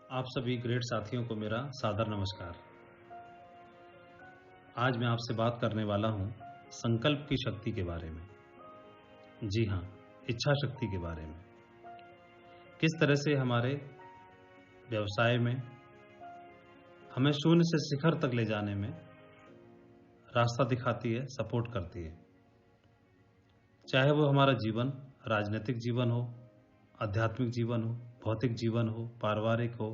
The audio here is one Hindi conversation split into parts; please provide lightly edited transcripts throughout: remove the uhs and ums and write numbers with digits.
आप सभी ग्रेट साथियों को मेरा सादर नमस्कार। आज मैं आपसे बात करने वाला हूं संकल्प की शक्ति के बारे में। जी हां, इच्छा शक्ति के बारे में। किस तरह से हमारे व्यवसाय में हमें शून्य से शिखर तक ले जाने में रास्ता दिखाती है, सपोर्ट करती है। चाहे वो हमारा जीवन, राजनीतिक जीवन हो, आध्यात्मिक जीवन हो, भौतिक जीवन हो, पारिवारिक हो,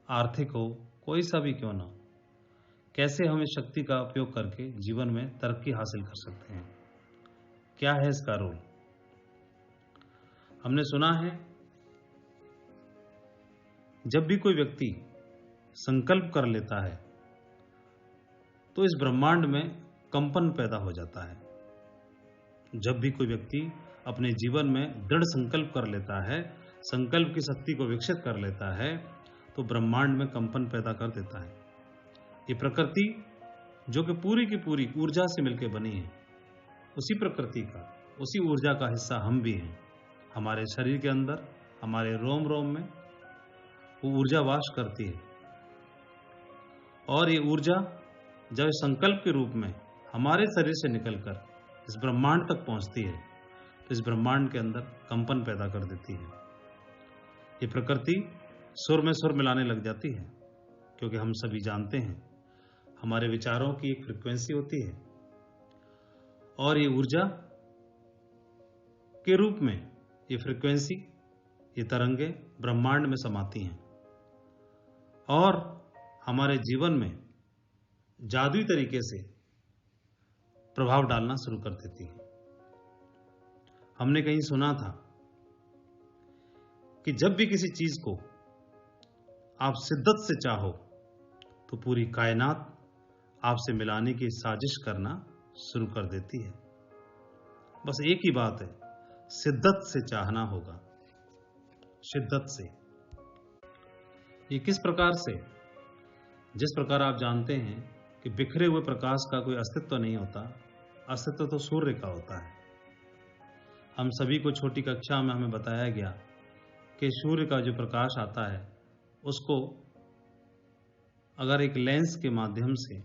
आर्थिक हो, कोई सा भी क्यों ना हो, कैसे हम इस शक्ति का उपयोग करके जीवन में तरक्की हासिल कर सकते हैं, क्या है इसका रोल। हमने सुना है जब भी कोई व्यक्ति संकल्प कर लेता है तो इस ब्रह्मांड में कंपन पैदा हो जाता है। जब भी कोई व्यक्ति अपने जीवन में दृढ़ संकल्प कर लेता है, संकल्प की शक्ति को विकसित कर लेता है, तो ब्रह्मांड में कंपन पैदा कर देता है। ये प्रकृति जो कि पूरी की पूरी ऊर्जा से मिलकर बनी है, उसी प्रकृति का, उसी ऊर्जा का हिस्सा हम भी हैं। हमारे शरीर के अंदर, हमारे रोम रोम में वो ऊर्जा वास करती है, और ये ऊर्जा जब संकल्प के रूप में हमारे शरीर से निकलकर इस ब्रह्मांड तक पहुंचती है, तो इस ब्रह्मांड के अंदर कंपन पैदा कर देती है। ये प्रकृति सुर में सुर मिलाने लग जाती है, क्योंकि हम सभी जानते हैं हमारे विचारों की एक फ्रीक्वेंसी होती है, और ये ऊर्जा के रूप में ये फ्रीक्वेंसी, ये तरंगे ब्रह्मांड में समाती हैं और हमारे जीवन में जादुई तरीके से प्रभाव डालना शुरू कर देती है। हमने कहीं सुना था कि जब भी किसी चीज को आप शिद्दत से चाहो तो पूरी कायनात आपसे मिलाने की साजिश करना शुरू कर देती है। बस एक ही बात है, शिद्दत से चाहना होगा, शिद्दत से। ये किस प्रकार से? जिस प्रकार आप जानते हैं कि बिखरे हुए प्रकाश का कोई अस्तित्व नहीं होता, अस्तित्व तो सूर्य का होता है। हम सभी को छोटी कक्षा में हमें बताया गया कि सूर्य का जो प्रकाश आता है, उसको अगर एक लेंस के माध्यम से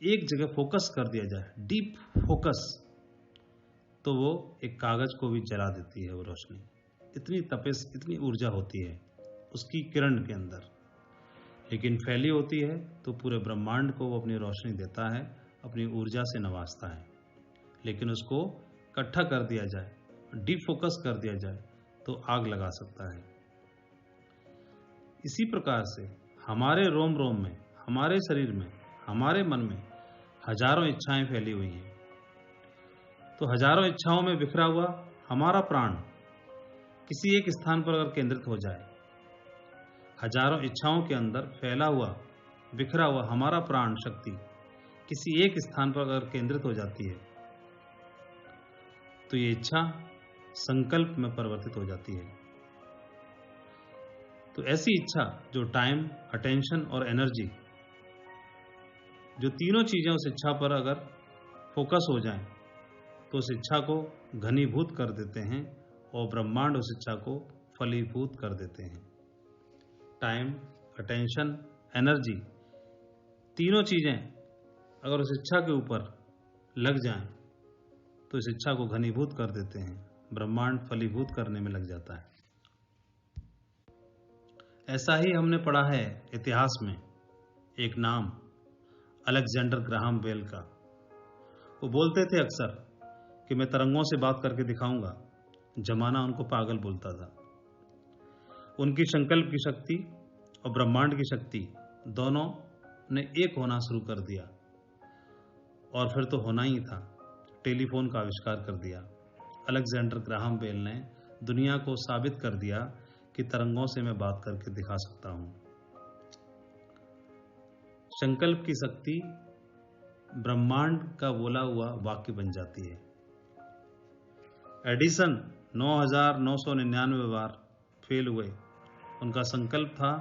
एक जगह फोकस कर दिया जाए, डीप फोकस, तो वो एक कागज को भी जला देती है वो रोशनी। इतनी तपिश, इतनी ऊर्जा होती है उसकी किरण के अंदर। लेकिन फैली होती है तो पूरे ब्रह्मांड को वो अपनी रोशनी देता है, अपनी ऊर्जा से नवाजता है। लेकिन उसको इकट्ठा कर दिया जाए, डीप फोकस कर दिया जाए, तो आग लगा सकता है। इसी प्रकार से हमारे रोम रोम में, हमारे शरीर में, हमारे मन में हजारों इच्छाएं फैली हुई हैं। तो हजारों इच्छाओं में बिखरा हुआ हमारा प्राण किसी एक स्थान पर अगर केंद्रित हो जाए, हजारों इच्छाओं के अंदर फैला हुआ, बिखरा हुआ हमारा प्राण शक्ति किसी एक स्थान पर अगर केंद्रित हो जाती है, तो ये इच्छा संकल्प में परिवर्तित हो जाती है। तो ऐसी इच्छा जो टाइम, अटेंशन और एनर्जी, जो तीनों चीजें उस इच्छा पर अगर फोकस हो जाएं, तो उस इच्छा को घनीभूत कर देते हैं और ब्रह्मांड उस इच्छा को फलीभूत कर देते हैं। टाइम, अटेंशन, एनर्जी, तीनों चीजें अगर उस इच्छा के ऊपर लग जाएं, तो इस इच्छा को घनीभूत कर देते हैं, ब्रह्मांड फलीभूत करने में लग जाता है। ऐसा ही हमने पढ़ा है इतिहास में एक नाम, अलेक्जेंडर ग्राहम बेल का। वो बोलते थे अक्सर कि मैं तरंगों से बात करके दिखाऊंगा। जमाना उनको पागल बोलता था। उनकी संकल्प की शक्ति और ब्रह्मांड की शक्ति दोनों ने एक होना शुरू कर दिया, और फिर तो होना ही था। टेलीफोन का आविष्कार कर दिया। अलेक्जेंडर ग्राहम बेल ने दुनिया को साबित कर दिया कि तरंगों से मैं बात करके दिखा सकता हूं। संकल्प की शक्ति ब्रह्मांड का बोला हुआ वाक्य बन जाती है। एडिसन 9,999 बार फेल हुए। उनका संकल्प था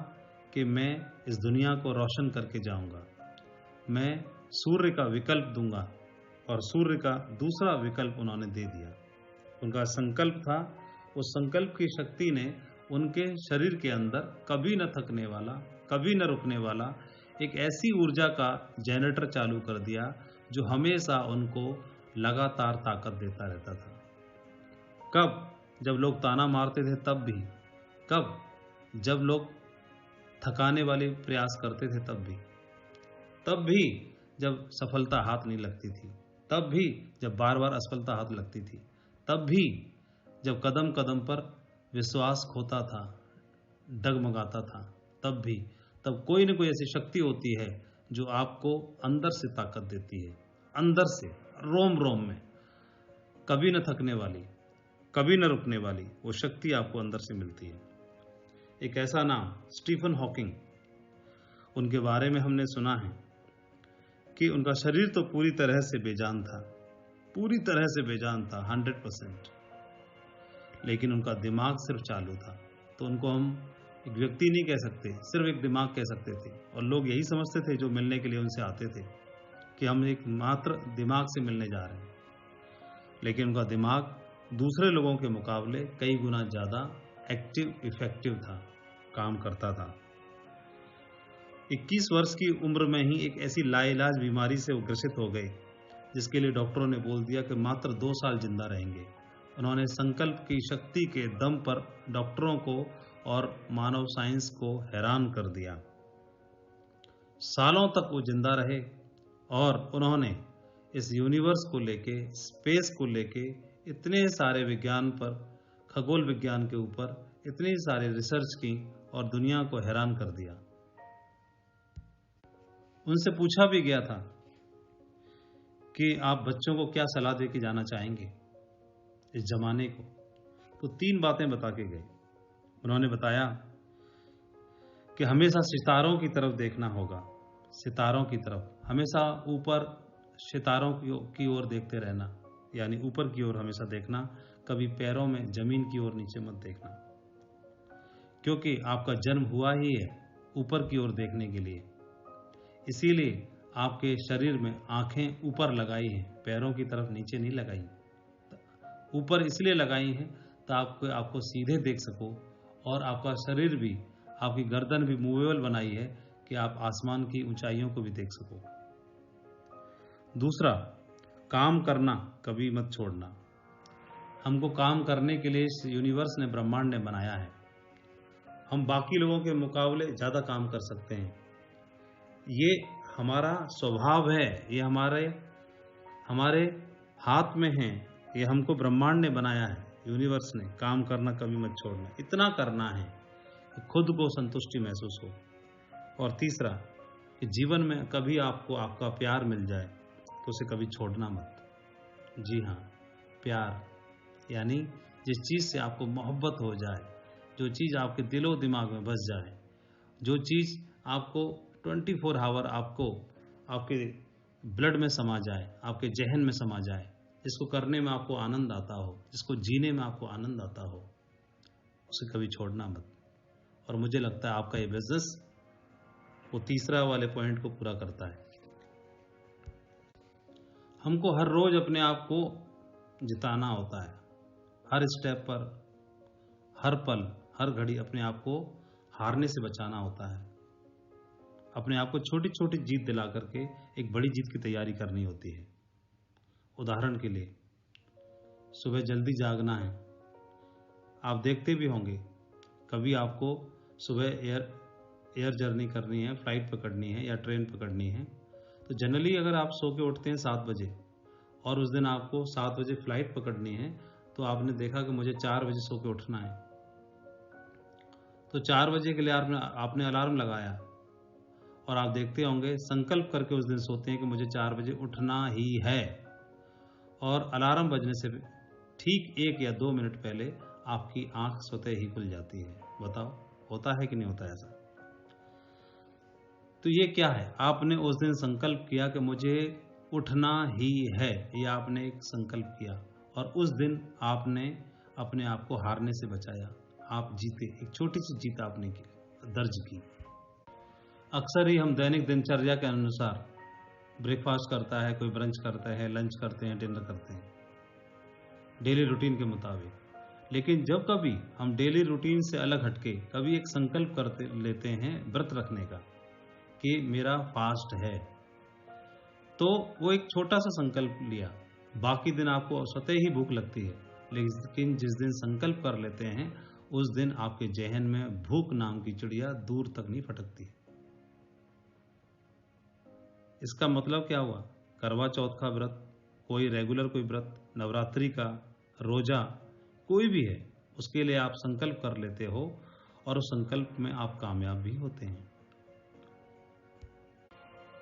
कि मैं इस दुनिया को रोशन करके जाऊंगा, मैं सूर्य का विकल्प दूंगा, और सूर्य का दूसरा विकल्प उन्होंने दे दिया। उनका संकल्प था, उस संकल्प की शक्ति ने उनके शरीर के अंदर कभी न थकने वाला, कभी न रुकने वाला एक ऐसी ऊर्जा का जनरेटर चालू कर दिया जो हमेशा उनको लगातार ताकत देता रहता था। कब? जब लोग ताना मारते थे तब भी। कब? जब लोग थकाने वाले प्रयास करते थे तब भी। तब भी जब सफलता हाथ नहीं लगती थी। तब भी जब बार-बार असफलता हाथ लगती थी। तब भी जब कदम-कदम पर विश्वास खोता था, डगमगाता था। तब भी, तब कोई न कोई ऐसी शक्ति होती है जो आपको अंदर से ताकत देती है। अंदर से, रोम-रोम में, कभी न थकने वाली, कभी न रुकने वाली वो शक्ति आपको अंदर से मिलती है। एक ऐसा नाम स्टीफन हॉकिंग, उनके बारे में हमने सुना है कि उनका शरीर तो पूरी तरह से बेजान था, पूरी तरह से बेजान था 100%, लेकिन उनका दिमाग सिर्फ चालू था। तो उनको हम एक व्यक्ति नहीं कह सकते, सिर्फ एक दिमाग कह सकते थे। और लोग यही समझते थे जो मिलने के लिए उनसे आते थे कि हम एक मात्र दिमाग से मिलने जा रहे हैं, लेकिन उनका दिमाग दूसरे लोगों के मुकाबले कई गुना ज़्यादा एक्टिव, इफेक्टिव था, काम करता था। 21 वर्ष की उम्र में ही एक ऐसी लाइलाज बीमारी से वो ग्रसित हो गए जिसके लिए डॉक्टरों ने बोल दिया कि मात्र 2 साल जिंदा रहेंगे। उन्होंने संकल्प की शक्ति के दम पर डॉक्टरों को और मानव साइंस को हैरान कर दिया। सालों तक वो जिंदा रहे और उन्होंने इस यूनिवर्स को लेके, स्पेस को लेके इतने सारे विज्ञान पर, खगोल विज्ञान के ऊपर इतनी सारी रिसर्च की और दुनिया को हैरान कर दिया। उनसे पूछा भी गया था कि आप बच्चों को क्या सलाह दे के जाना चाहेंगे इस जमाने को, तो 3 बातें बता के गए। उन्होंने बताया कि हमेशा सितारों की तरफ देखना होगा, सितारों की तरफ, हमेशा ऊपर सितारों की ओर देखते रहना, यानी ऊपर की ओर हमेशा देखना, कभी पैरों में जमीन की ओर नीचे मत देखना, क्योंकि आपका जन्म हुआ ही है ऊपर की ओर देखने के लिए। इसीलिए आपके शरीर में आंखें ऊपर लगाई हैं, पैरों की तरफ नीचे नहीं लगाई। ऊपर इसलिए लगाई हैं ताकि आपको सीधे देख सको, और आपका शरीर भी, आपकी गर्दन भी मूवेबल बनाई है कि आप आसमान की ऊंचाइयों को भी देख सको। दूसरा, काम करना कभी मत छोड़ना। हमको काम करने के लिए इस यूनिवर्स ने, ब्रह्मांड ने बनाया है। हम बाकी लोगों के मुकाबले ज़्यादा काम कर सकते हैं। ये हमारा स्वभाव है, ये हमारे हाथ में है, ये हमको ब्रह्मांड ने बनाया है, यूनिवर्स ने। काम करना कभी मत छोड़ना, इतना करना है कि खुद को संतुष्टि महसूस हो। और तीसरा, कि जीवन में कभी आपको आपका प्यार मिल जाए तो उसे कभी छोड़ना मत। जी हाँ, प्यार, यानी जिस चीज़ से आपको मोहब्बत हो जाए, जो चीज़ आपके दिलो दिमाग में बस जाए, जो चीज़ आपको 24 आवर आपके ब्लड में समा जाए, आपके जहन में समा जाए, जिसको करने में आपको आनंद आता हो, जिसको जीने में आपको आनंद आता हो, उसे कभी छोड़ना मत। और मुझे लगता है आपका ये बिजनेस वो तीसरा वाले पॉइंट को पूरा करता है। हमको हर रोज अपने आप को जिताना होता है, हर स्टेप पर, हर पल, हर घड़ी अपने आप को हारने से बचाना होता है। अपने आप को छोटी छोटी जीत दिला करके एक बड़ी जीत की तैयारी करनी होती है। उदाहरण के लिए, सुबह जल्दी जागना है। आप देखते भी होंगे, कभी आपको सुबह एयर जर्नी करनी है, फ्लाइट पकड़नी है या ट्रेन पकड़नी है, तो जनरली अगर आप सो के उठते हैं 7 बजे और उस दिन आपको 7 बजे फ्लाइट पकड़नी है, तो आपने देखा कि मुझे 4 बजे सो के उठना है, तो 4 बजे के लिए आपने अलार्म लगाया और आप देखते होंगे, संकल्प करके उस दिन सोते हैं कि मुझे 4 बजे उठना ही है, और अलार्म बजने से ठीक 1 या 2 मिनट पहले आपकी आंख स्वतः ही खुल जाती है। बताओ, होता है कि नहीं होता ऐसा? तो ये क्या है? आपने उस दिन संकल्प किया कि मुझे उठना ही है, ये आपने एक संकल्प किया और उस दिन आपने अपने आप को हारने से बचाया, आप जीते। एक छोटी सी जीत आपने दर्ज की। अक्सर ही हम दैनिक दिनचर्या के अनुसार ब्रेकफास्ट करता है, कोई ब्रंच करता है, लंच करते हैं, डिनर करते हैं, डेली रूटीन के मुताबिक, लेकिन जब कभी हम डेली रूटीन से अलग हटके कभी एक संकल्प करते लेते हैं व्रत रखने का कि मेरा फास्ट है, तो वो एक छोटा सा संकल्प लिया, बाकी दिन आपको स्वतः ही भूख लगती है, लेकिन जिस दिन संकल्प कर लेते हैं उस दिन आपके जहन में भूख नाम की चिड़िया दूर तक नहीं फटकती। इसका मतलब क्या हुआ? करवा चौथ का व्रत, कोई रेगुलर कोई व्रत, नवरात्रि का रोजा, कोई भी है, उसके लिए आप संकल्प कर लेते हो और उस संकल्प में आप कामयाब भी होते हैं।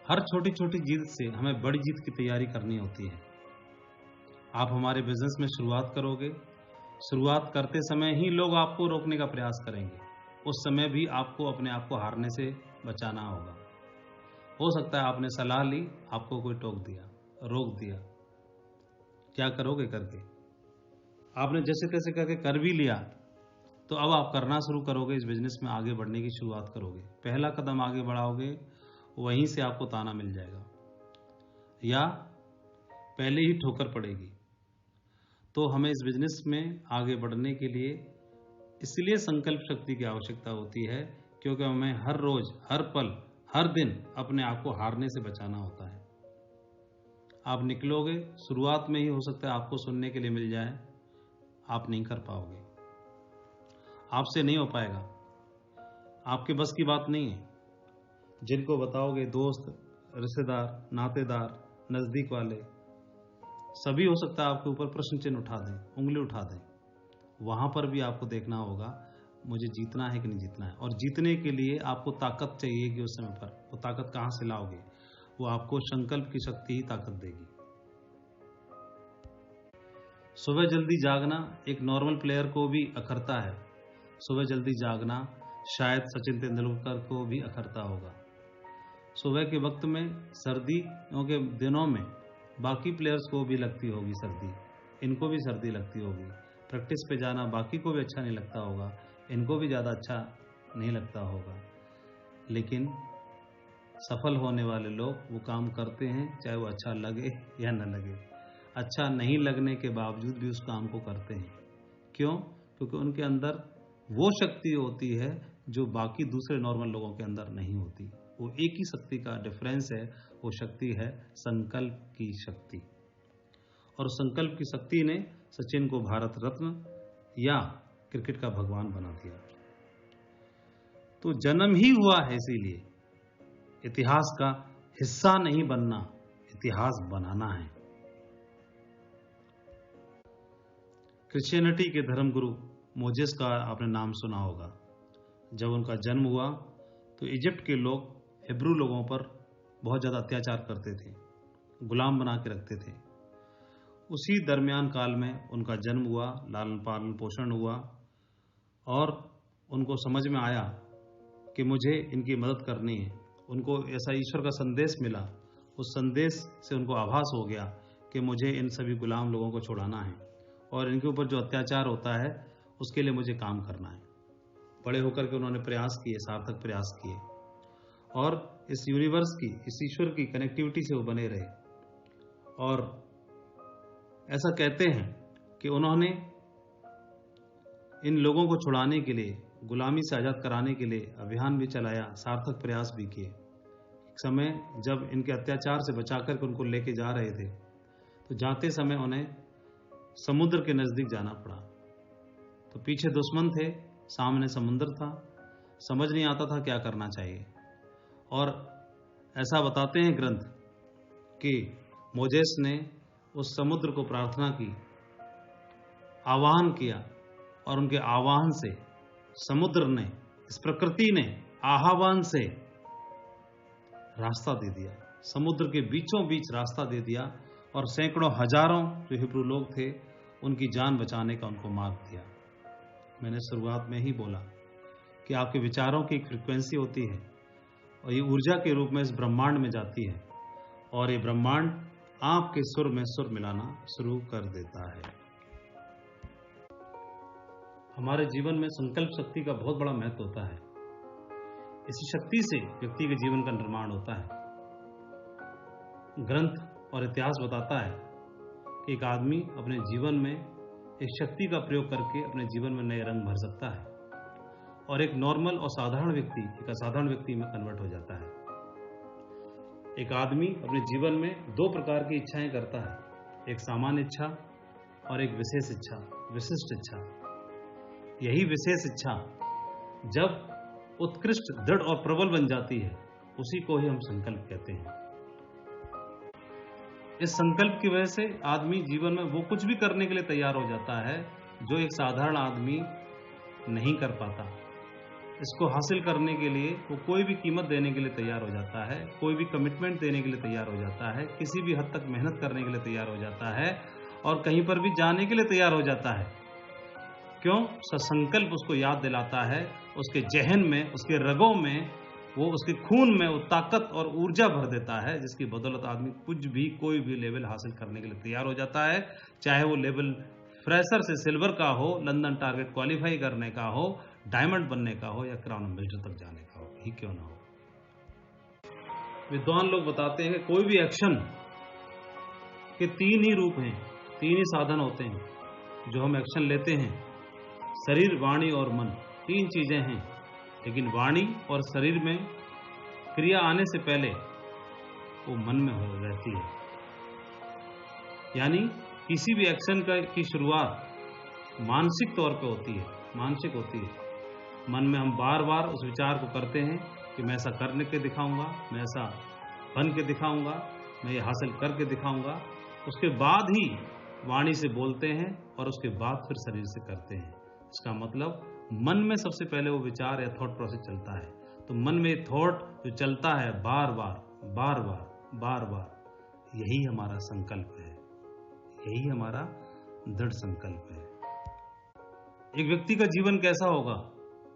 हर छोटी छोटी जीत से हमें बड़ी जीत की तैयारी करनी होती है। आप हमारे बिजनेस में शुरुआत करोगे, शुरुआत करते समय ही लोग आपको रोकने का प्रयास करेंगे, उस समय भी आपको अपने आप को हारने से बचाना होगा। हो सकता है आपने सलाह ली, आपको कोई टोक दिया, रोक दिया, क्या करोगे करके? आपने जैसे तैसे करके कर भी लिया, तो अब आप करना शुरू करोगे, इस बिजनेस में आगे बढ़ने की शुरुआत करोगे, पहला कदम आगे बढ़ाओगे, वहीं से आपको ताना मिल जाएगा या पहले ही ठोकर पड़ेगी। तो हमें इस बिजनेस में आगे बढ़ने के लिए इसलिए संकल्प शक्ति की आवश्यकता होती है, क्योंकि हमें हर रोज, हर पल, हर दिन अपने आप को हारने से बचाना होता है। आप निकलोगे, शुरुआत में ही हो सकता है आपको सुनने के लिए मिल जाए, आप नहीं कर पाओगे, आपसे नहीं हो पाएगा, आपके बस की बात नहीं है। जिनको बताओगे, दोस्त, रिश्तेदार, नातेदार, नजदीक वाले, सभी हो सकता है आपके ऊपर प्रश्न चिन्ह उठा दें, उंगली उठा दें। वहां पर भी आपको देखना होगा मुझे जीतना है कि नहीं जीतना है, और जीतने के लिए आपको ताकत चाहिए कि उस समय पर वो ताकत कहां से लाओगे? वो आपको संकल्प की शक्ति ही ताकत देगी। सुबह जल्दी जागना एक नॉर्मल प्लेयर को भी अखरता है, सुबह जल्दी जागना शायद सचिन तेंदुलकर को भी अखरता होगा। सुबह के वक्त में, सर्दियों के दिनों में बाकी प्लेयर्स को भी लगती होगी सर्दी, इनको भी सर्दी लगती होगी, प्रैक्टिस पे जाना बाकी को भी अच्छा नहीं लगता होगा, इनको भी ज़्यादा अच्छा नहीं लगता होगा, लेकिन सफल होने वाले लोग वो काम करते हैं, चाहे वो अच्छा लगे या न लगे। अच्छा नहीं लगने के बावजूद भी उस काम को करते हैं। क्यों? क्योंकि उनके अंदर वो शक्ति होती है जो बाकी दूसरे नॉर्मल लोगों के अंदर नहीं होती। वो एक ही शक्ति का डिफरेंस है, वो शक्ति है संकल्प की शक्ति। और संकल्प की शक्ति ने सचिन को भारत रत्न या क्रिकेट का भगवान बना दिया। तो जन्म ही हुआ है इसीलिए, इतिहास का हिस्सा नहीं बनना, इतिहास बनाना है। क्रिश्चियनिटी के धर्मगुरु मोजेस का आपने नाम सुना होगा। जब उनका जन्म हुआ तो इजिप्ट के लोग हिब्रू लोगों पर बहुत ज़्यादा अत्याचार करते थे, गुलाम बना के रखते थे। उसी दरमियान काल में उनका जन्म हुआ, लालन पालन पोषण हुआ, और उनको समझ में आया कि मुझे इनकी मदद करनी है। उनको ऐसा ईश्वर का संदेश मिला, उस संदेश से उनको आभास हो गया कि मुझे इन सभी गुलाम लोगों को छुड़ाना है और इनके ऊपर जो अत्याचार होता है उसके लिए मुझे काम करना है। बड़े होकर के उन्होंने प्रयास किए, सार्थक प्रयास किए, और इस यूनिवर्स की, इस ईश्वर की कनेक्टिविटी से वो बने रहे। और ऐसा कहते हैं कि उन्होंने इन लोगों को छुड़ाने के लिए, गुलामी से आज़ाद कराने के लिए अभियान भी चलाया, सार्थक प्रयास भी किए। एक समय जब इनके अत्याचार से बचा करके उनको लेके जा रहे थे, तो जाते समय उन्हें समुद्र के नज़दीक जाना पड़ा। तो पीछे दुश्मन थे, सामने समुद्र था, समझ नहीं आता था क्या करना चाहिए। और ऐसा बताते हैं ग्रंथ कि मोजेस ने उस समुद्र को प्रार्थना की, आह्वान किया, और उनके आह्वान से समुद्र ने, इस प्रकृति ने आह्वान से रास्ता दे दिया, समुद्र के बीचों बीच रास्ता दे दिया, और सैकड़ों हजारों जो हिब्रू लोग थे उनकी जान बचाने का उनको मार्ग दिया। मैंने शुरुआत में ही बोला कि आपके विचारों की एक फ्रीक्वेंसी होती है और ये ऊर्जा के रूप में इस ब्रह्मांड में जाती है, और ये ब्रह्मांड आपके सुर में सुर मिलाना शुरू कर देता है। हमारे जीवन में संकल्प शक्ति का बहुत बड़ा महत्व होता है। इसी शक्ति से व्यक्ति के जीवन का निर्माण होता है। ग्रंथ और इतिहास बताता है कि एक आदमी अपने जीवन में इस शक्ति का प्रयोग करके अपने जीवन में नए रंग भर सकता है और एक नॉर्मल और साधारण व्यक्ति एक असाधारण व्यक्ति में कन्वर्ट हो जाता है। एक आदमी अपने जीवन में दो प्रकार की इच्छाएं करता है, एक सामान्य इच्छा और एक विशेष इच्छा, विशिष्ट इच्छा। यही विशेष इच्छा जब उत्कृष्ट, दृढ़ और प्रबल बन जाती है, उसी को ही हम संकल्प कहते हैं। इस संकल्प की वजह से आदमी जीवन में वो कुछ भी करने के लिए तैयार हो जाता है जो एक साधारण आदमी नहीं कर पाता। इसको हासिल करने के लिए वो कोई भी कीमत देने के लिए तैयार हो जाता है, कोई भी कमिटमेंट देने के लिए तैयार हो जाता है, किसी भी हद तक मेहनत करने के लिए तैयार हो जाता है और कहीं पर भी जाने के लिए तैयार हो जाता है। क्यों? संकल्प उसको याद दिलाता है, उसके जहन में, उसके रगों में, वो उसके खून में वो ताकत और ऊर्जा भर देता है, जिसकी बदौलत आदमी कुछ भी, कोई भी लेवल हासिल करने के लिए तैयार हो जाता है। चाहे वो लेवल फ्रेशर से सिल्वर का हो, लंदन टारगेट क्वालिफाई करने का हो, डायमंड बनने का हो या क्राउन मिलिट्री तक जाने का हो, ही क्यों ना हो। विद्वान लोग बताते हैं कि कोई भी एक्शन के तीन ही रूप हैं, तीन ही साधन होते हैं जो हम एक्शन लेते हैं। शरीर, वाणी और मन, तीन चीजें हैं, लेकिन वाणी और शरीर में क्रिया आने से पहले वो मन में हो रहती है। यानी किसी भी एक्शन की शुरुआत मानसिक तौर पे होती है, मानसिक होती है। मन में हम बार बार उस विचार को करते हैं कि मैं ऐसा करने के दिखाऊंगा, मैं ऐसा बन के दिखाऊंगा, मैं ये हासिल करके दिखाऊंगा। उसके बाद ही वाणी से बोलते हैं और उसके बाद फिर शरीर से करते हैं। इसका मतलब मन में सबसे पहले वो विचार या थॉट प्रोसेस चलता है। तो मन में थॉट जो चलता है बार बार बार बार बार बार, यही हमारा संकल्प है, यही हमारा दृढ़ संकल्प है। एक व्यक्ति का जीवन कैसा होगा?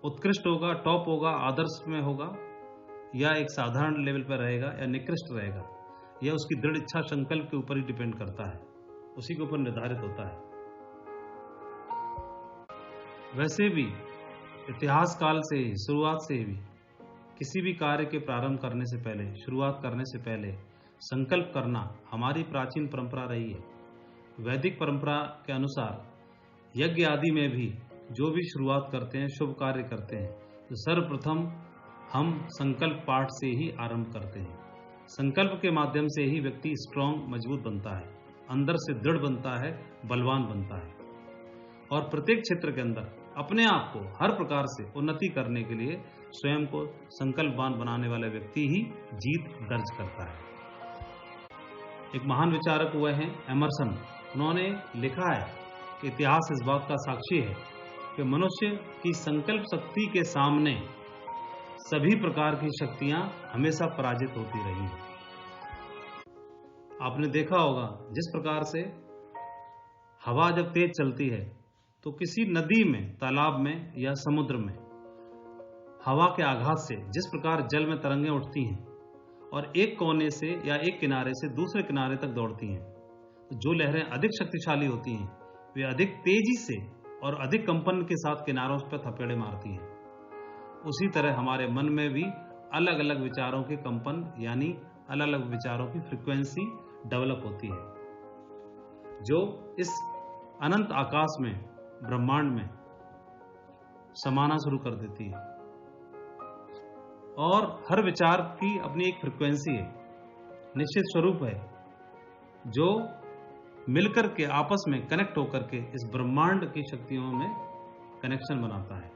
उत्कृष्ट होगा, टॉप होगा, आदर्श में होगा, या एक साधारण लेवल पर रहेगा या निकृष्ट रहेगा, यह उसकी दृढ़ इच्छा संकल्प के ऊपर ही डिपेंड करता है, उसी के ऊपर निर्धारित होता है। वैसे भी इतिहास काल से ही, शुरुआत से ही किसी भी कार्य के प्रारंभ करने से पहले, शुरुआत करने से पहले संकल्प करना हमारी प्राचीन परंपरा रही है। वैदिक परंपरा के अनुसार यज्ञ आदि में भी जो भी शुरुआत करते हैं, शुभ कार्य करते हैं, तो सर्वप्रथम हम संकल्प पाठ से ही आरंभ करते हैं। संकल्प के माध्यम से ही व्यक्ति स्ट्रांग, मजबूत बनता है, अंदर से दृढ़ बनता है, बलवान बनता है और प्रत्येक क्षेत्र के अंदर अपने आप को हर प्रकार से उन्नति करने के लिए स्वयं को संकल्पवान बनाने वाला व्यक्ति ही जीत दर्ज करता है। एक महान विचारक हुए हैं एमर्सन। उन्होंने लिखा है कि इतिहास इस बात का साक्षी है कि मनुष्य की संकल्प शक्ति के सामने सभी प्रकार की शक्तियां हमेशा पराजित होती रही हैं। आपने देखा होगा जिस प्रकार से हवा जब तेज चलती है तो किसी नदी में, तालाब में या समुद्र में हवा के आघात से जिस प्रकार जल में तरंगें उठती हैं और एक कोने से या एक किनारे से दूसरे किनारे तक दौड़ती हैं, तो जो लहरें अधिक शक्तिशाली होती हैं वे अधिक तेजी से और अधिक कंपन के साथ किनारों पर थपेड़े मारती हैं। उसी तरह हमारे मन में भी अलग अलग विचारों के कंपन, यानी अलग अलग विचारों की फ्रीक्वेंसी डेवलप होती है, जो इस अनंत आकाश में, ब्रह्मांड में समाना शुरू कर देती है। और हर विचार की अपनी एक फ्रीक्वेंसी है, निश्चित स्वरूप है, जो मिलकर के आपस में कनेक्ट होकर के इस ब्रह्मांड की शक्तियों में कनेक्शन बनाता है।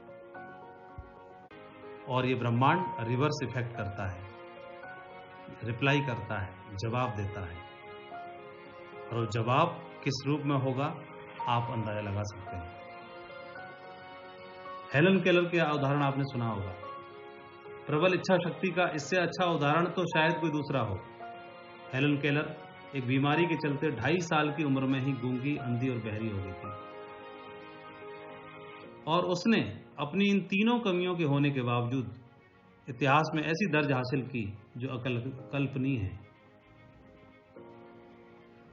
और ये ब्रह्मांड रिवर्स इफेक्ट करता है, रिप्लाई करता है, जवाब देता है। और जवाब किस रूप में होगा आप अंदाजा लगा सकते हैं। हेलन केलर का उदाहरण आपने सुना होगा। प्रबल इच्छा शक्ति का इससे अच्छा उदाहरण तो शायद कोई दूसरा हो। हेलन केलर एक बीमारी के चलते 2.5 साल की उम्र में ही गूंगी, अंधी और बहरी हो गई थी। और उसने अपनी इन तीनों कमियों के होने के बावजूद इतिहास में ऐसी दर्ज हासिल की जो अकल्पनीय है।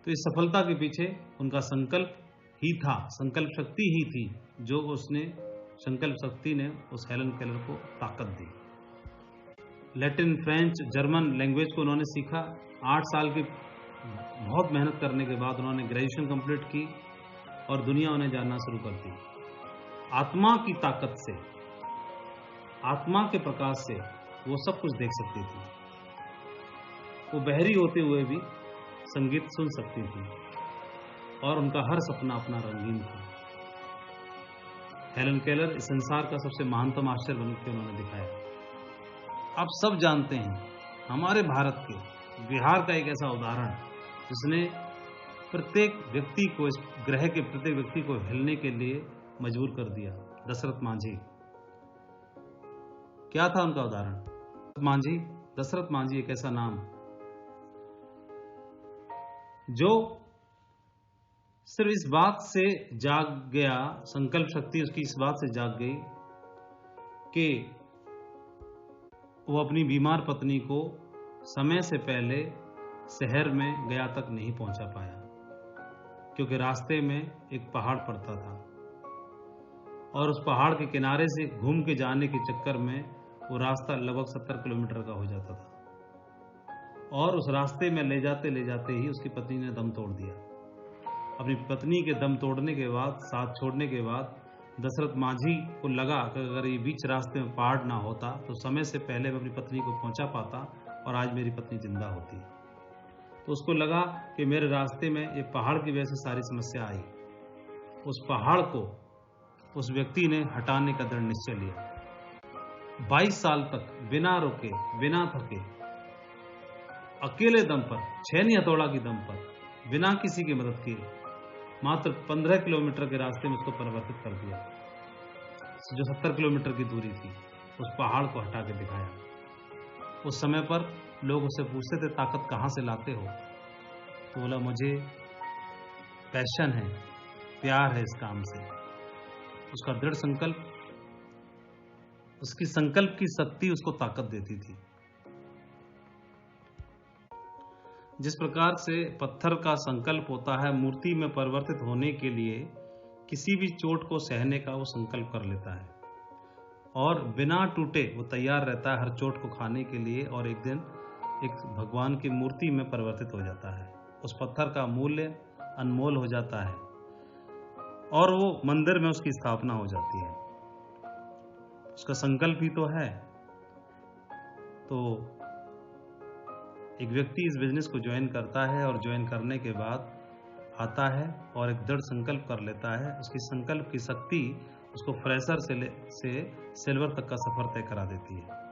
तो इस सफलता के पीछे उनका संकल्प ही था, संकल्प शक्ति ही थी, जो उसने संकल्प शक्ति ने उस हेलन केलर को ताकत दी। लैटिन, फ्रेंच, जर्मन लैंग्वेज को उन्होंने सीखा। 8 साल की बहुत मेहनत करने के बाद उन्होंने ग्रेजुएशन कंप्लीट की और दुनिया उन्हें जानना शुरू करती। आत्मा की ताकत से, आत्मा के प्रकाश से वो सब कुछ देख सकती थी। वो बहरी होते हुए भी संगीत सुन सकती थी और उनका हर सपना अपना रंगीन था। हेलन केलर इस संसार का सबसे महानतम आश्चर्य बनकर उन्होंने दिखाया। आप सब जानते हैं, हमारे भारत के बिहार का एक ऐसा उदाहरण जिसने प्रत्येक व्यक्ति को, इस ग्रह के प्रत्येक व्यक्ति को हिलने के लिए मजबूर कर दिया, दशरथ मांझी। क्या था उनका उदाहरण? मांझी, दशरथ मांझी एक ऐसा नाम जो सिर्फ इस बात से जाग गया, संकल्प शक्ति उसकी इस बात से जाग गई कि वो अपनी बीमार पत्नी को समय से पहले शहर में गया तक नहीं पहुंचा पाया, क्योंकि रास्ते में एक पहाड़ पड़ता था और उस पहाड़ के किनारे से घूम के जाने के चक्कर में वो रास्ता लगभग 70 किलोमीटर का हो जाता था और उस रास्ते में ले जाते ही उसकी पत्नी ने दम तोड़ दिया। अपनी पत्नी के दम तोड़ने के बाद, साथ छोड़ने के बाद, दशरथ मांझी को लगा कि अगर ये बीच रास्ते में पहाड़ ना होता तो समय से पहले मैं अपनी पत्नी को पहुंचा पाता और आज मेरी पत्नी जिंदा होती। तो उसको लगा कि मेरे रास्ते में ये पहाड़ की वजह से सारी समस्या आई। उस पहाड़ को उस व्यक्ति ने हटाने का दृढ़ निश्चय लिया। 22 साल तक बिना रुके, बिना थके, अकेले दम पर, छेनी हथौड़ा की दम पर, बिना किसी की मदद किए, मात्र 15 किलोमीटर के रास्ते में उसको परिवर्तित कर दिया। जो 70 किलोमीटर की दूरी थी, उस पहाड़ को हटा के दिखाया। उस समय पर लोग उससे पूछते थे, ताकत कहां से लाते हो? तो बोला, मुझे पैशन है, प्यार है इस काम से। उसका दृढ़ संकल्प, उसकी संकल्प की शक्ति उसको ताकत देती थी। जिस प्रकार से पत्थर का संकल्प होता है मूर्ति में परिवर्तित होने के लिए, किसी भी चोट को सहने का वो संकल्प कर लेता है और बिना टूटे वो तैयार रहता है हर चोट को खाने के लिए, और एक दिन एक भगवान की मूर्ति में परिवर्तित हो जाता है। उस पत्थर का मूल्य अनमोल हो जाता है और वो मंदिर में उसकी स्थापना हो जाती है। उसका संकल्प ही तो है। तो एक व्यक्ति इस बिजनेस को ज्वाइन करता है और ज्वाइन करने के बाद आता है और एक दृढ़ संकल्प कर लेता है। उसकी संकल्प की शक्ति उसको फ्रेशर से सिल्वर तक का सफर तय करा देती है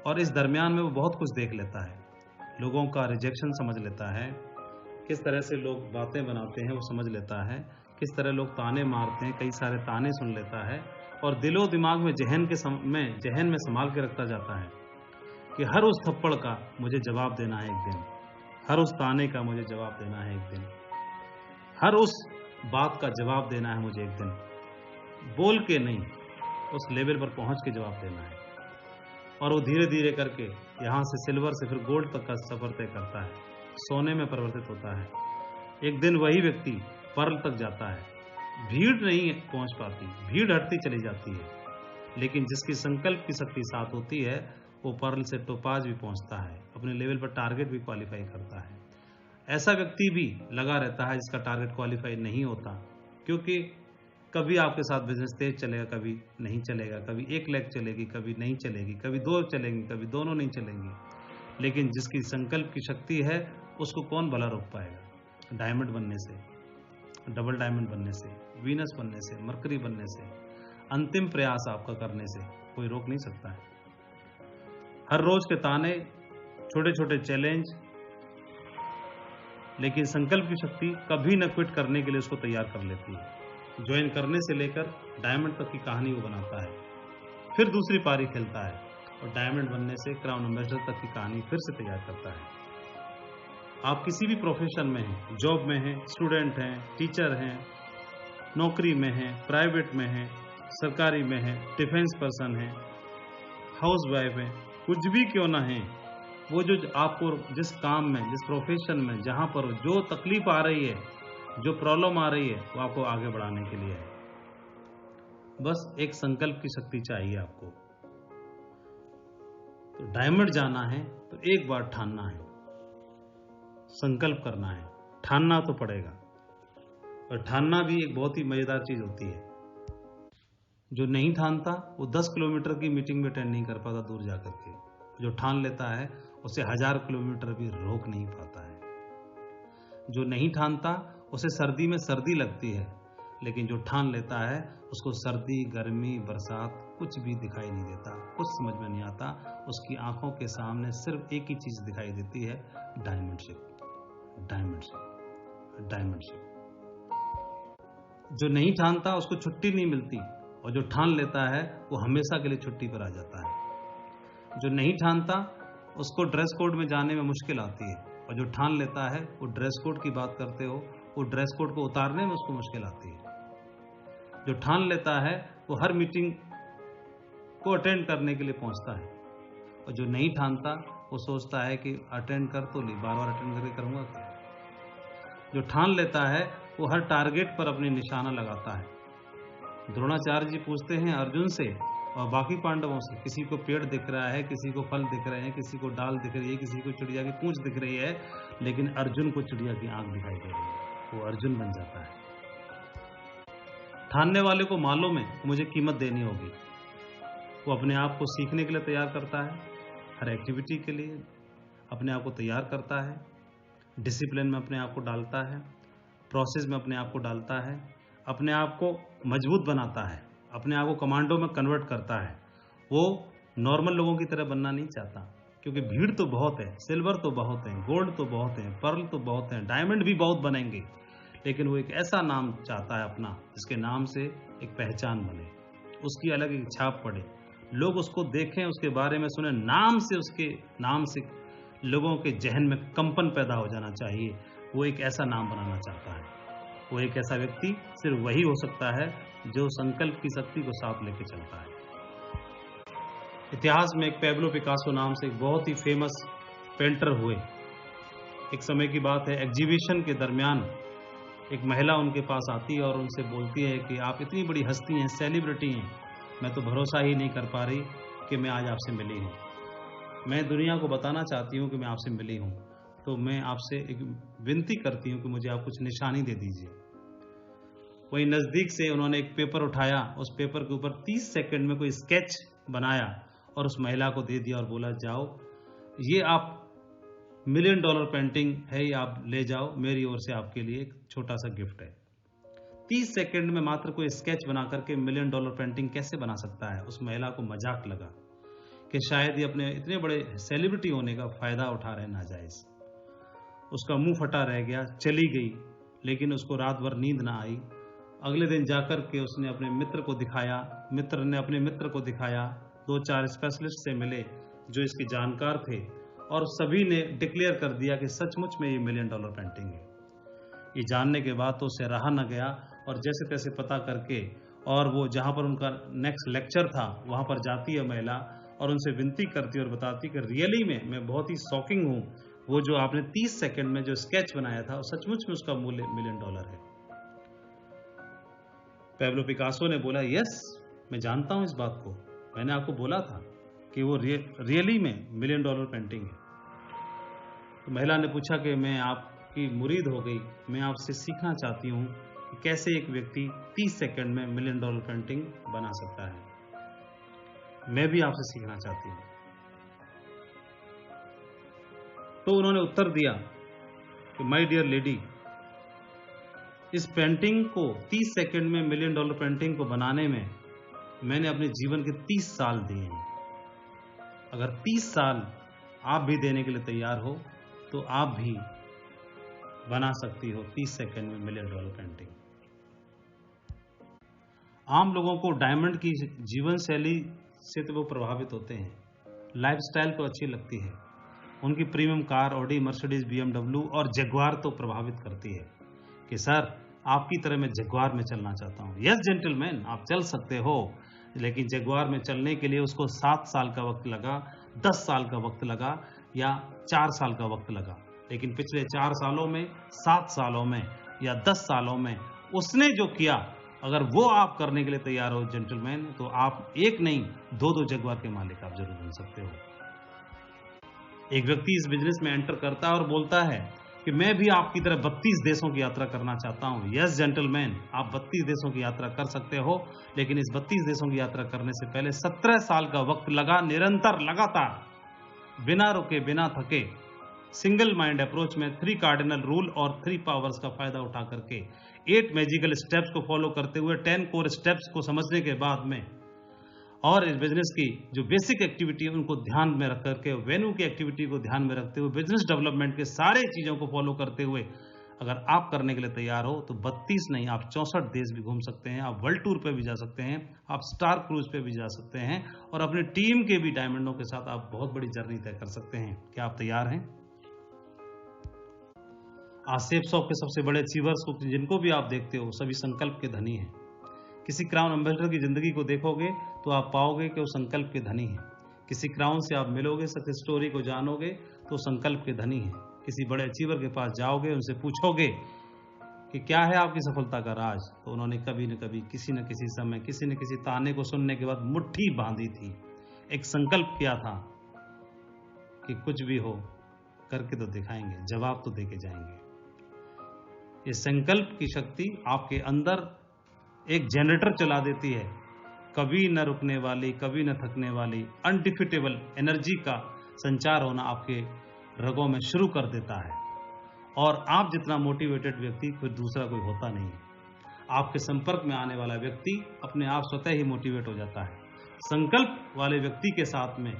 और इस दरमियान में वो बहुत कुछ देख लेता है। लोगों का रिजेक्शन समझ लेता है, किस तरह से लोग बातें बनाते हैं वो समझ लेता है, किस तरह लोग ताने मारते हैं, कई सारे ताने सुन लेता है और दिलो दिमाग में जहन में संभाल के रखता जाता है कि हर उस थप्पड़ का मुझे जवाब देना है एक दिन, हर उस ताने का मुझे जवाब देना है एक दिन, हर उस बात का जवाब देना है मुझे एक दिन। बोल के नहीं, उस लेवल पर पहुंच के जवाब देना है। और वो धीरे धीरे करके यहाँ से सिल्वर से फिर गोल्ड तक का सफर तय करता है, सोने में परिवर्तित होता है। एक दिन वही व्यक्ति पर्ल तक जाता है। भीड़ नहीं पहुंच पाती, भीड़ हटती चली जाती है, लेकिन जिसकी संकल्प की शक्ति साथ होती है वो पर्ल से टोपाज भी पहुंचता है, अपने लेवल पर टारगेट भी क्वालिफाई करता है। ऐसा व्यक्ति भी लगा रहता है जिसका टारगेट क्वालिफाई नहीं होता, क्योंकि कभी आपके साथ बिजनेस तेज चलेगा, कभी नहीं चलेगा, कभी 1 लाख चलेगी, कभी नहीं चलेगी, कभी 2 चलेंगी, कभी दोनों नहीं चलेंगी। लेकिन जिसकी संकल्प की शक्ति है उसको कौन भला रोक पाएगा? डायमंड बनने से, डबल डायमंड बनने से, वीनस बनने से, मरकरी बनने से, अंतिम प्रयास आपका करने से कोई रोक नहीं सकता है। हर रोज के ताने, छोटे छोटे चैलेंज, लेकिन संकल्प की शक्ति कभी न क्विट करने के लिए उसको तैयार कर लेती है। ज्वाइन करने से लेकर डायमंड तक की कहानी वो बनाता है, फिर दूसरी पारी खेलता है और डायमंड बनने से क्राउन एम्बेसडर तक की कहानी फिर से तैयार करता है। आप किसी भी प्रोफेशन में हैं, जॉब में हैं, स्टूडेंट हैं, टीचर हैं, नौकरी में हैं, प्राइवेट में हैं, सरकारी में हैं, डिफेंस पर्सन हैं, हाउस वाइफ हैं, कुछ भी क्यों ना है, वो जो आपको जिस काम में, जिस प्रोफेशन में, जहां पर जो तकलीफ आ रही है, जो प्रॉब्लम आ रही है, वो आपको आगे बढ़ाने के लिए है। बस एक संकल्प की शक्ति चाहिए आपको। तो डायमंड जाना है तो एक बार ठानना है, संकल्प करना है, ठानना तो पड़ेगा। और ठानना भी एक बहुत ही मजेदार चीज होती है। जो नहीं ठानता वो 10 किलोमीटर की मीटिंग में अटेंड नहीं कर पाता दूर जाकर के। जो ठान लेता है उसे 1000 किलोमीटर भी रोक नहीं पाता है। जो नहीं ठानता उसे सर्दी में सर्दी लगती है, लेकिन जो ठान लेता है उसको सर्दी, गर्मी, बरसात कुछ भी दिखाई नहीं देता, कुछ समझ में नहीं आता। उसकी आंखों के सामने सिर्फ एक ही चीज दिखाई देती है, diamond ship, diamond ship, diamond ship. जो नहीं ठानता उसको छुट्टी नहीं मिलती, और जो ठान लेता है वो हमेशा के लिए छुट्टी पर आ जाता है। जो नहीं ठानता उसको ड्रेस कोड में जाने में मुश्किल आती है, और जो ठान लेता है वो ड्रेस कोड की बात करते हो, वो ड्रेस कोड को उतारने में उसको मुश्किल आती है। जो ठान लेता है वो हर मीटिंग को अटेंड करने के लिए पहुंचता है, और जो नहीं ठानता वो सोचता है कि अटेंड कर तो ली, बार बार अटेंड करके करूंगा क्या। जो ठान लेता है वो हर टारगेट पर अपनी निशाना लगाता है। द्रोणाचार्य जी पूछते हैं अर्जुन से और बाकी पांडवों से, किसी को पेड़ दिख रहा है, किसी को फल दिख रहे हैं, किसी को डाल दिख रही है, किसी को चिड़िया की पूंछ दिख रही है, लेकिन अर्जुन को चिड़िया की आंख दिखाई दे रही है, वो अर्जुन बन जाता है। ठानने वाले को मालूम है मुझे कीमत देनी होगी, वो अपने आप को सीखने के लिए तैयार करता है, हर एक्टिविटी के लिए अपने आप को तैयार करता है, डिसिप्लिन में अपने आप को डालता है, प्रोसेस में अपने आप को डालता है, अपने आप को मजबूत बनाता है, अपने आप को कमांडो में कन्वर्ट करता है। वो नॉर्मल लोगों की तरह बनना नहीं चाहता, क्योंकि भीड़ तो बहुत है, सिल्वर तो बहुत है, गोल्ड तो बहुत है, पर्ल तो बहुत है, डायमंड भी बहुत बनेंगे, लेकिन वो एक ऐसा नाम चाहता है अपना, जिसके नाम से एक पहचान बने, उसकी अलग एक छाप पड़े, लोग उसको देखें, उसके बारे में सुने, नाम से, उसके नाम से लोगों के जहन में कंपन पैदा हो जाना चाहिए। वो एक ऐसा नाम बनाना चाहता है। वो एक ऐसा व्यक्ति सिर्फ वही हो सकता है जो संकल्प की शक्ति को साथ लेके चलता है। इतिहास में एक पैब्लो पिकासो नाम से एक बहुत ही फेमस पेंटर हुए। एक समय की बात है, एग्जीबिशन के दरमियान एक महिला उनके पास आती है और उनसे बोलती है कि आप इतनी बड़ी हस्ती हैं, सेलिब्रिटी हैं, मैं तो भरोसा ही नहीं कर पा रही कि मैं आज आपसे मिली हूँ। मैं दुनिया को बताना चाहती हूँ कि मैं आपसे मिली हूँ, तो मैं आपसे एक विनती करती हूँ कि मुझे आप कुछ निशानी दे दीजिए। वहीं नज़दीक से उन्होंने एक पेपर उठाया, उस पेपर के ऊपर 30 सेकंड में कोई स्केच बनाया और उस महिला को दे दिया और बोला, जाओ, ये आप $1 मिलियन पेंटिंग है, ये आप ले जाओ, मेरी ओर से आपके लिए एक छोटा सा गिफ्ट है। 30 सेकंड में मात्र कोई स्केच बना करके $1 मिलियन पेंटिंग कैसे बना सकता है। उस महिला को मजाक लगा कि शायद ये अपने इतने बड़े सेलिब्रिटी होने का फायदा उठा रहे नाजायज। उसका मुंह फटा रह गया, चली गई, लेकिन उसको रात भर नींद ना आई। अगले दिन जाकर के उसने अपने मित्र को दिखाया, मित्र ने अपने मित्र को दिखाया, 2-4 स्पेशलिस्ट से मिले जो इसके जानकार थे, और सभी ने डिक्लेयर कर दिया कि सचमुच में ये $1 मिलियन पेंटिंग है। ये जानने के बाद तो उसे रहा न गया, और जैसे तैसे पता करके, और वो जहाँ पर उनका नेक्स्ट लेक्चर था वहाँ पर जाती है महिला और उनसे विनती करती और बताती कि रियली में मैं बहुत ही शॉकिंग हूँ, वो जो आपने 30 सेकंड में जो स्केच बनाया था सचमुच में उसका मूल्य $1 मिलियन है। पैब्लो पिकासो ने बोला, यस, मैं जानता हूँ इस बात को, मैंने आपको बोला था कि वो रियली में $1 मिलियन पेंटिंग है। तो महिला ने पूछा कि मैं आपकी मुरीद हो गई, मैं आपसे सीखना चाहती हूँ कि कैसे एक व्यक्ति 30 सेकंड में $1 मिलियन पेंटिंग बना सकता है। मैं भी आपसे सीखना चाहती हूँ। तो उन्होंने उत्तर दिया कि माय डियर लेडी, इस पेंटिंग को 30 सेकंड में $1 मिलियन पेंटिंग को बनाने में मैंने अपने जीवन के 30 साल दिए हैं। अगर 30 साल आप भी देने के लिए तैयार हो तो आप भी बना सकती हो 30 सेकंड में $1 मिलियन पेंटिंग। आम लोगों को डायमंड की जीवन शैली से तो वो प्रभावित होते हैं, लाइफस्टाइल तो अच्छी लगती है, उनकी premium car Audi, Mercedes, BMW और जगुआर तो प्रभावित करती है कि सर आपकी तरह मैं जगुआर में चलना चाहता हूँ। यस जेंटलमैन, आप चल सकते हो, लेकिन जगुआर में चलने के लिए उसको 7 साल का वक्त लगा, 10 साल का वक्त लगा, या 4 साल का वक्त लगा। लेकिन पिछले 4 सालों में, 7 सालों में या 10 सालों में उसने जो किया, अगर वो आप करने के लिए तैयार हो जेंटलमैन, तो आप एक नहीं 2-2 जगुआर के मालिक आप जरूर बन सकते हो। एक व्यक्ति इस बिजनेस में एंटर करता है और बोलता है कि मैं भी आपकी तरह 32 देशों की यात्रा करना चाहता हूं। यस जेंटलमैन, आप 32 देशों की यात्रा कर सकते हो, लेकिन इस 32 देशों की यात्रा करने से पहले 17 साल का वक्त लगा, निरंतर, लगातार, बिना रुके, बिना थके, सिंगल माइंड अप्रोच में 3 कार्डिनल रूल और 3 पावर्स का फायदा उठा करके 8 मैजिकल स्टेप्स को फॉलो करते हुए 10 कोर स्टेप्स को समझने के बाद में और इस बिजनेस की जो बेसिक एक्टिविटी है उनको ध्यान में रख करके, वेन्यू की एक्टिविटी को ध्यान में रखते हुए, बिजनेस डेवलपमेंट के सारे चीज़ों को फॉलो करते हुए अगर आप करने के लिए तैयार हो तो 32 नहीं, आप 64 देश भी घूम सकते हैं, आप वर्ल्ड टूर पे भी जा सकते हैं, आप स्टार क्रूज पे भी जा सकते हैं और अपनी टीम के भी डायमंडों के साथ आप बहुत बड़ी जर्नी तय कर सकते हैं। क्या आप तैयार हैं? आज सेफ शॉप के सबसे बड़े अचीवर्स को जिनको भी आप देखते हो सभी संकल्प के धनी हैं। किसी क्राउन एम्बेसडर की जिंदगी को देखोगे तो आप पाओगे कि वो संकल्प के धनी हैं। किसी क्राउन से आप मिलोगे, सक्सेस स्टोरी को जानोगे तो संकल्प के धनी हैं। किसी बड़े अचीवर के पास जाओगे, उनसे पूछोगे कि क्या है आपकी सफलता का राज, तो उन्होंने कभी न कभी, किसी न किसी समय, किसी न किसी ताने को सुनने के बाद मुट्ठी बांधी थी, एक संकल्प किया था कि कुछ भी हो करके तो दिखाएंगे, जवाब तो देके जाएंगे। ये संकल्प की शक्ति आपके अंदर एक जनरेटर चला देती है, कभी न रुकने वाली, कभी न थकने वाली, अनडिफिटेबल एनर्जी का संचार होना आपके रगों में शुरू कर देता है। और आप जितना मोटिवेटेड व्यक्ति कोई दूसरा कोई होता नहीं है। आपके संपर्क में आने वाला व्यक्ति अपने आप स्वतः ही मोटिवेट हो जाता है। संकल्प वाले व्यक्ति के साथ में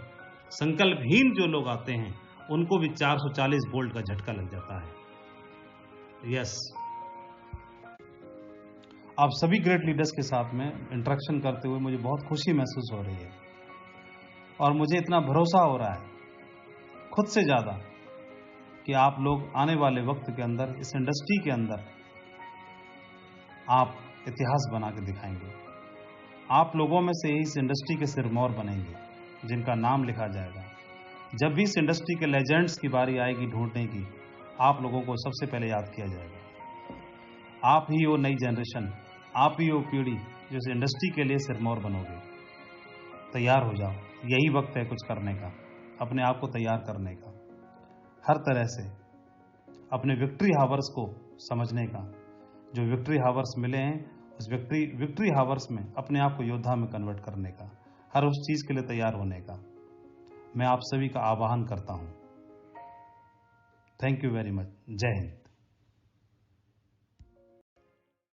संकल्पहीन जो लोग आते हैं उनको भी 440 वोल्ट का झटका लग जाता है। यस, आप सभी ग्रेट लीडर्स के साथ में इंटरेक्शन करते हुए मुझे बहुत खुशी महसूस हो रही है और मुझे इतना भरोसा हो रहा है खुद से ज़्यादा कि आप लोग आने वाले वक्त के अंदर इस इंडस्ट्री के अंदर आप इतिहास बना के दिखाएंगे। आप लोगों में से इस इंडस्ट्री के सिरमौर बनेंगे जिनका नाम लिखा जाएगा। जब भी इस इंडस्ट्री के लेजेंड्स की बारी आएगी ढूंढने की, आप लोगों को सबसे पहले याद किया जाएगा। आप ही वो नई जनरेशन, आप ही वो पीढ़ी जो इस इंडस्ट्री के लिए सिरमौर बनोगे। तैयार हो जाओ, यही वक्त है कुछ करने का, अपने आप को तैयार करने का, हर तरह से अपने विक्ट्री हावर्स को समझने का। जो विक्ट्री हावर्स मिले हैं उस विक्ट्री हावर्स में अपने आप को योद्धा में कन्वर्ट करने का, हर उस चीज़ के लिए तैयार होने का मैं आप सभी का आह्वान करता हूं। Thank you very much. जय हिंद।